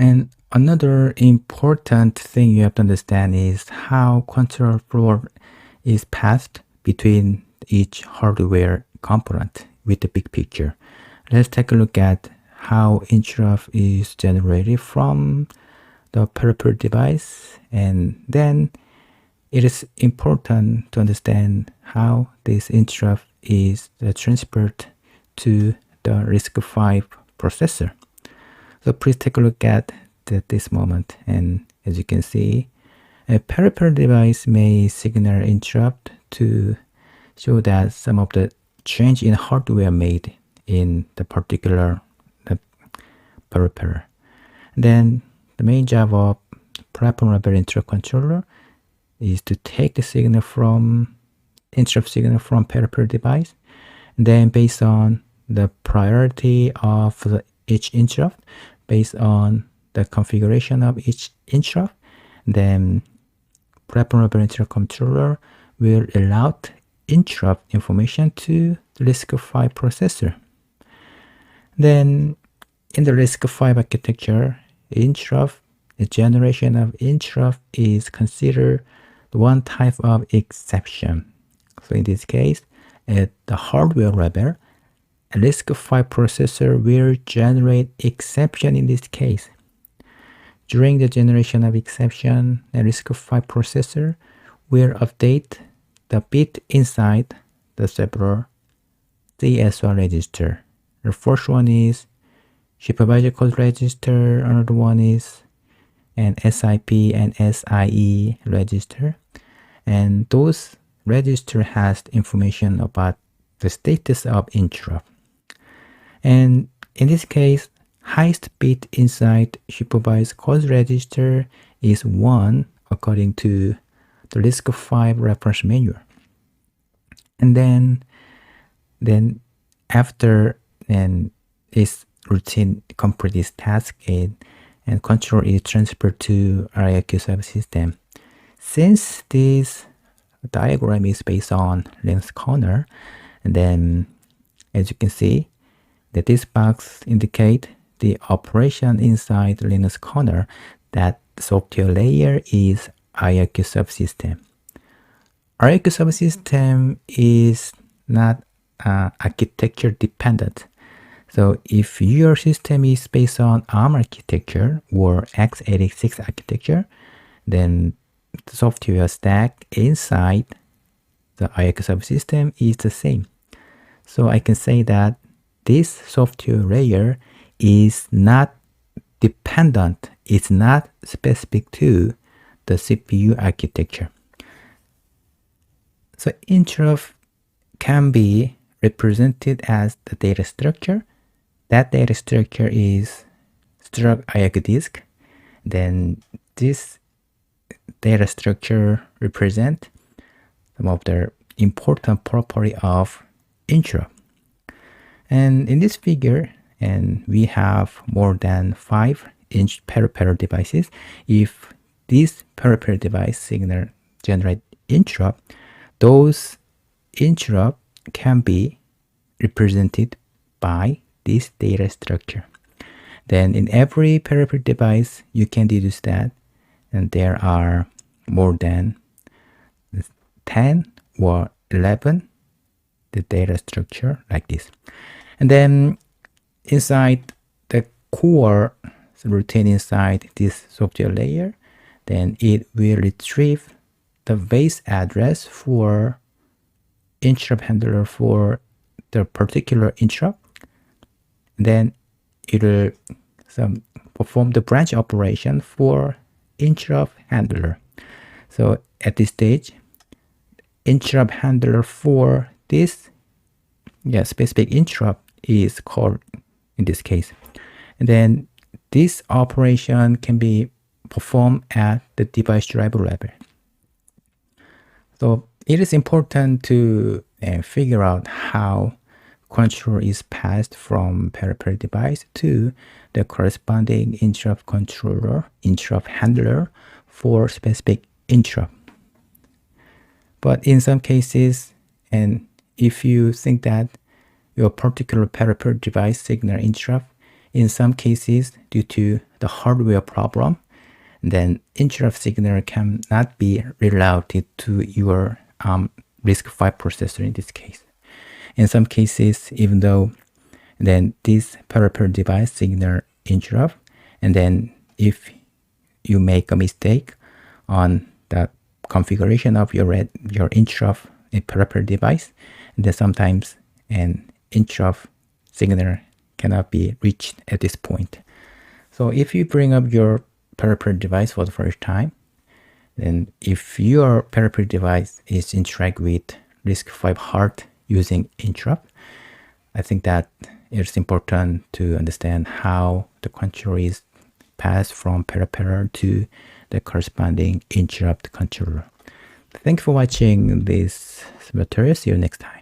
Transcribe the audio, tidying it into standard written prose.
And another important thing you have to understand is how control flow is passed between each hardware component with the big picture. Let's take a look at how interrupt is generated from the peripheral device, and then it is important to understand how this interrupt is transferred to the RISC-V processor. So please take a look at this moment, and as you can see, a peripheral device may signal interrupt to show that some of the change in hardware made in the particular peripheral. Then the main job of platform level interrupt controller is to take the signal from interrupt signal from peripheral device, and then based on the priority of each interrupt, based on the configuration of each interrupt, then platform level interrupt controller will route interrupt information to the RISC-V processor. Then in the RISC-V architecture, the generation of interrupt is considered one type of exception. So in this case, at the hardware level, a RISC-V processor will generate exception in this case. During the generation of exception, a RISC-V processor will update the bit inside the several CSR register. The first one is supervisor code register, another one is an SIP and SIE register, and those register has information about the status of interrupt. And in this case, highest bit inside supervised code register is 1 according to the RISC-V reference manual. And then after its routine complete this task, and control is transferred to RISC subsystem. Since this diagram is based on Linux kernel, and then as you can see that this box indicate the operation inside Linux kernel, that software layer is RISC subsystem. RISC subsystem is not architecture dependent. So if your system is based on ARM architecture or x86 architecture, then the software stack inside the RISC subsystem is the same. So I can say that this software layer is not dependent, it's not specific to the CPU architecture. So interrupt can be represented as the data structure. That data structure is struct IAC disk. Then this data structure represent some of the important property of interrupt. And in this figure, and we have more than 5 peripheral devices. If this peripheral device signal generate interrupt, those interrupt can be represented by this data structure. Then in every peripheral device, you can deduce that, and there are more than 10 or 11 the data structure like this. And then inside the core routine inside this software layer, then it will retrieve the base address for interrupt handler for the particular interrupt. Then it will perform the branch operation for interrupt handler. So at this stage, interrupt handler for this specific interrupt is called in this case. And then this operation can be performed at the device driver level. So it is important to figure out how control is passed from peripheral device to the corresponding interrupt controller, interrupt handler for specific interrupt. But in some cases, and if you think that your particular peripheral device signal interrupt In some cases, due to the hardware problem, then interrupt signal cannot be rerouted to your RISC-V processor in this case. In some cases, even though then this peripheral device signal interrupt, and then if you make a mistake on the configuration of your interrupt peripheral device, then sometimes an interrupt signal cannot be reached at this point. So if you bring up your peripheral device for the first time, then if your peripheral device is interact with RISC-V hard using interrupt, I think that it's important to understand how the control is passed from peripheral to the corresponding interrupt controller. Thank you for watching this material. See you next time.